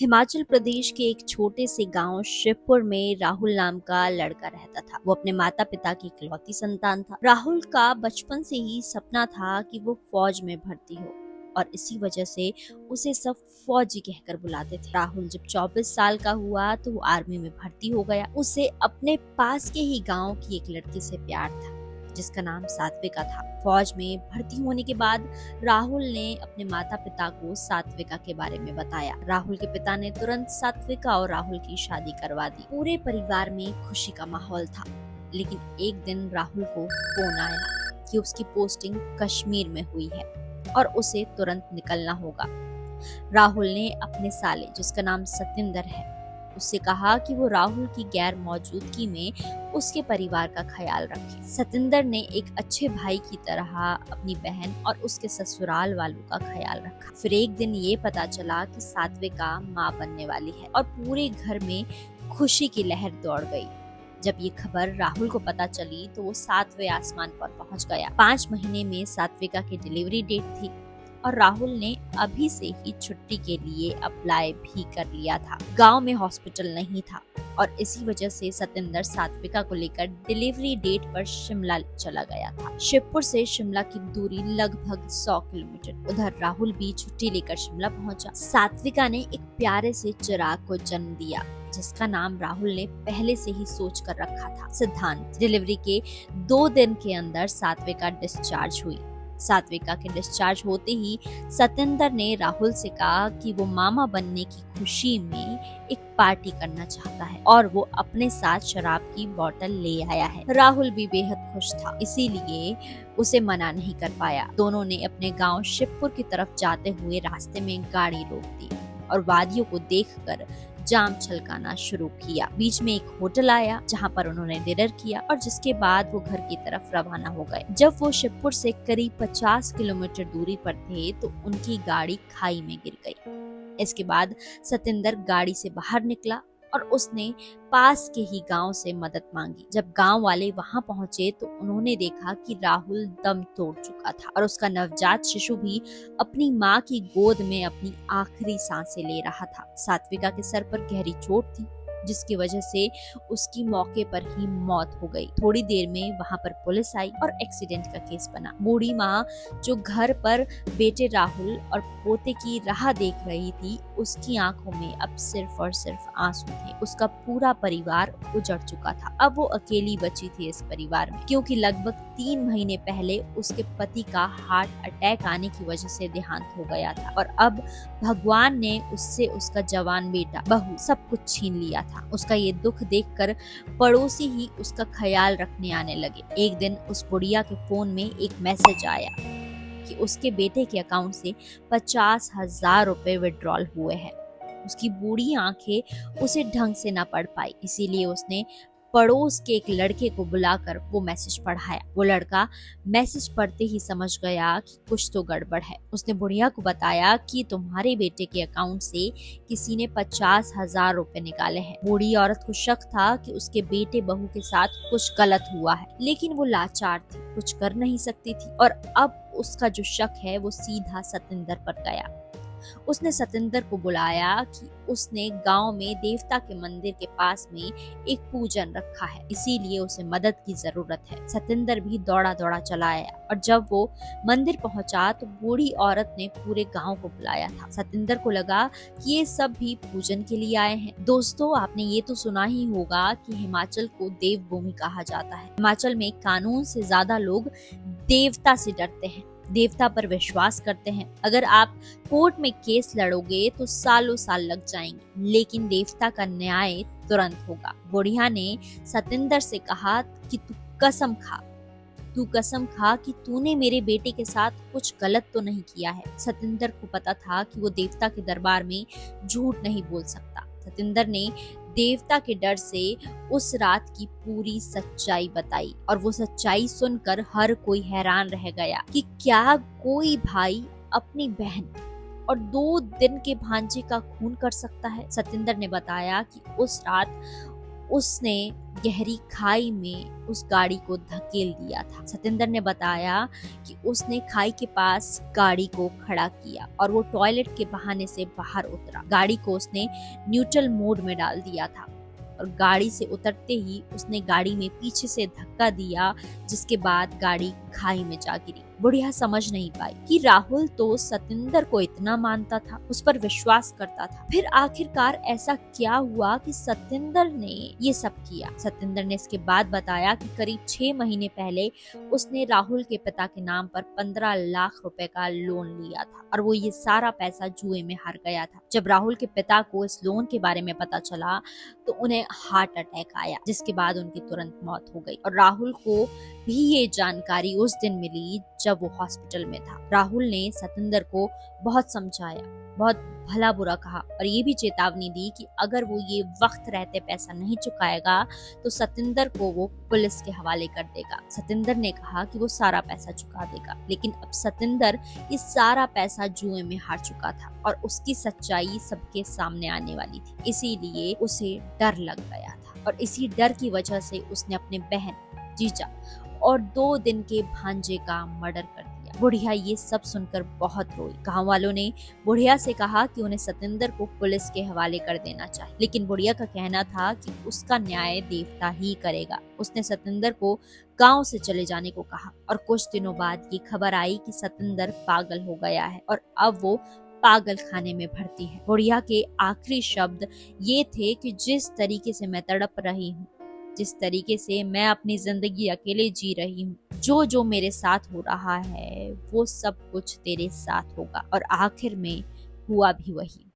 हिमाचल प्रदेश के एक छोटे से गांव शिवपुर में राहुल नाम का लड़का रहता था। वो अपने माता पिता की इकलौती संतान था। राहुल का बचपन से ही सपना था कि वो फौज में भर्ती हो और इसी वजह से उसे सब फौजी कहकर बुलाते थे। राहुल जब 24 साल का हुआ तो वो आर्मी में भर्ती हो गया। उसे अपने पास के ही गांव की एक लड़की से प्यार था जिसका नाम सात्विका था। फौज में भर्ती होने के बाद राहुल ने अपने माता पिता को सात्विका के बारे में बताया। राहुल के पिता ने तुरंत सात्विका और राहुल की शादी करवा दी। पूरे परिवार में खुशी का माहौल था। लेकिन एक दिन राहुल को फोन आया कि उसकी पोस्टिंग कश्मीर में हुई है और उसे तुरंत निकलना होगा। राहुल ने अपने साले, जिसका नाम सतिंदर है, उससे कहा कि वो राहुल की गैर मौजूदगी में उसके परिवार का ख्याल रखे। सतिंदर ने एक अच्छे भाई की तरह अपनी बहन और उसके ससुराल वालों का ख्याल रखा। फिर एक दिन ये पता चला कि सात्विका माँ बनने वाली है और पूरे घर में खुशी की लहर दौड़ गई। जब ये खबर राहुल को पता चली तो वो 7वें आसमान पर पहुंच गया। 5 महीने में सात्विका की डिलीवरी डेट थी और राहुल ने अभी से ही छुट्टी के लिए अप्लाई भी कर लिया था। गांव में हॉस्पिटल नहीं था और इसी वजह से सतिंदर सात्विका को लेकर डिलीवरी डेट पर शिमला चला गया था। शिवपुर से शिमला की दूरी लगभग 100 किलोमीटर। उधर राहुल भी छुट्टी लेकर शिमला पहुंचा। सात्विका ने एक प्यारे से चिराग को जन्म दिया जिसका नाम राहुल ने पहले से ही सोच कर रखा था, सिद्धांत। डिलीवरी के 2 दिन के अंदर सात्विका डिस्चार्ज हुई। सात्विका के डिस्चार्ज होते ही सतिंदर ने राहुल से कहा कि वो मामा बनने की खुशी में एक पार्टी करना चाहता है और वो अपने साथ शराब की बोतल ले आया है। राहुल भी बेहद खुश था, इसीलिए उसे मना नहीं कर पाया। दोनों ने अपने गांव शिवपुर की तरफ जाते हुए रास्ते में गाड़ी रोक दी और वादियों को देखकर जाम छलकाना शुरू किया। बीच में एक होटल आया जहां पर उन्होंने डिनर किया और जिसके बाद वो घर की तरफ रवाना हो गए। जब वो शिवपुर से करीब 50 किलोमीटर दूरी पर थे तो उनकी गाड़ी खाई में गिर गई। इसके बाद सतिंदर गाड़ी से बाहर निकला और उसने पास के ही गांव से मदद मांगी। जब गांव वाले वहां पहुंचे तो उन्होंने देखा कि राहुल दम तोड़ चुका था और उसका नवजात शिशु भी अपनी मां की गोद में अपनी आखिरी सांसें ले रहा था। सात्विका के सर पर गहरी चोट थी जिसकी वजह से उसकी मौके पर ही मौत हो गई। थोड़ी देर में वहां पर पुलिस आई और एक्सीडेंट का केस बना। बूढ़ी माँ जो घर पर बेटे राहुल और पोते की राह देख रही थी, उसकी आंखों में अब सिर्फ और सिर्फ आंसू थे। उसका पूरा परिवार उजड़ चुका था। अब वो अकेली बची थी इस परिवार में, क्योंकि लगभग 3 महीने पहले उसके पति का हार्ट अटैक आने की वजह से देहांत हो गया था और अब भगवान ने उससे उसका जवान बेटा, बहू, सब कुछ छीन लिया था। उसका ये दुख देखकर पड़ोसी ही उसका ख्याल रखने आने लगे। एक दिन उस बुढ़िया के फोन में एक मैसेज आया कि उसके बेटे के अकाउंट से 50,000 रुपए विड्रॉल हुए हैं। उसकी बूढ़ी आंखें उसे ढंग से न पढ़ पाई, इसीलिए उसने पड़ोस के एक लड़के को बुलाकर वो मैसेज पढ़ाया। वो लड़का मैसेज पढ़ते ही समझ गया कि कुछ तो गड़बड़ है। उसने बुढ़िया को बताया कि तुम्हारे बेटे के अकाउंट से किसी ने 50,000 रुपए निकाले हैं। बूढ़ी औरत को शक था कि उसके बेटे बहू के साथ कुछ गलत हुआ है, लेकिन वो लाचार थी, कुछ कर नहीं सकती थी और अब उसका जो शक है वो सीधा सतिंदर पर गया। उसने सतिंदर को बुलाया कि उसने गांव में देवता के मंदिर के पास में एक पूजन रखा है, इसीलिए उसे मदद की जरूरत है। सतिंदर भी दौड़ा दौड़ा चला आया और जब वो मंदिर पहुंचा तो बूढ़ी औरत ने पूरे गांव को बुलाया था। सतिंदर को लगा कि ये सब भी पूजन के लिए आए हैं। दोस्तों, आपने ये तो सुना ही होगा कि हिमाचल को देवभूमि कहा जाता है। हिमाचल में कानून से ज्यादा लोग देवता से डरते हैं, देवता पर विश्वास करते हैं। अगर आप कोर्ट में केस लड़ोगे तो सालों साल लग जाएंगे, लेकिन देवता का न्याय तुरंत होगा। बुढ़िया ने सतिंदर से कहा कि तू कसम खा कि तूने मेरे बेटे के साथ कुछ गलत तो नहीं किया है। सतिंदर को पता था कि वो देवता के दरबार में झूठ नहीं बोल सकता। सतिंदर ने देवता के डर से उस रात की पूरी सच्चाई बताई और वो सच्चाई सुनकर हर कोई हैरान रह गया कि क्या कोई भाई अपनी बहन और 2 दिन के भांजे का खून कर सकता है। सतिंदर ने बताया कि उस रात उसने गहरी खाई में उस गाड़ी को धकेल दिया था। सतेंद्र ने बताया कि उसने खाई के पास गाड़ी को खड़ा किया और वो टॉयलेट के बहाने से बाहर उतरा। गाड़ी को उसने न्यूट्रल मोड में डाल दिया था और गाड़ी से उतरते ही उसने गाड़ी में पीछे से धक्का दिया, जिसके बाद गाड़ी खाई में जा गिरी। बुढ़िया समझ नहीं पाई कि राहुल तो सतेंद्र को इतना मानता था, उस पर विश्वास करता था, फिर आखिरकार ऐसा क्या हुआ कि सतेंद्र ने ये सब किया। सतेंद्र ने इसके बाद बताया कि करीब 6 महीने पहले उसने राहुल के पिता के नाम पर 15 लाख रुपए का लोन लिया था और वो ये सारा पैसा जुए में हार गया था। जब राहुल के पिता को इस लोन के बारे में पता चला तो उन्हें हार्ट अटैक आया, जिसके बाद उनकी तुरंत मौत हो गई। और राहुल को भी ये जानकारी उस दिन मिली जब वो हॉस्पिटल में था। राहुल ने सतेंद्र को बहुत समझाया, बहुत भला बुरा कहा और ये भी चेतावनी दी कि अगर वो ये वक्त रहते पैसा नहीं चुकाएगा तो सतेंद्र को वो पुलिस के हवाले कर देगा। सतेंद्र ने कहा कि वो सारा पैसा चुका देगा, लेकिन अब सतेंद्र ये सारा पैसा जुए में हार चुका था और उसकी सच्चाई सबके सामने आने वाली थी। इसीलिए उसे डर लग गया था और इसी डर की वजह से उसने अपने बहन, जीजा और 2 दिन के भांजे का मर्डर कर दिया। बुढ़िया ये सब सुनकर बहुत रोई। गांव वालों ने बुढ़िया से कहा कि उन्हें सतेंद्र को पुलिस के हवाले कर देना चाहिए, लेकिन बुढ़िया का कहना था कि उसका न्याय देवता ही करेगा। उसने सतेंद्र को गांव से चले जाने को कहा और कुछ दिनों बाद ये खबर आई कि सतेंद्र पागल हो गया है और अब वो पागल खाने में भर्ती है। बुढ़िया के आखिरी शब्द ये थे कि जिस तरीके से मैं तड़प रही हूँ, जिस तरीके से मैं अपनी जिंदगी अकेले जी रही हूँ, जो जो मेरे साथ हो रहा है वो सब कुछ तेरे साथ होगा। और आखिर में हुआ भी वही।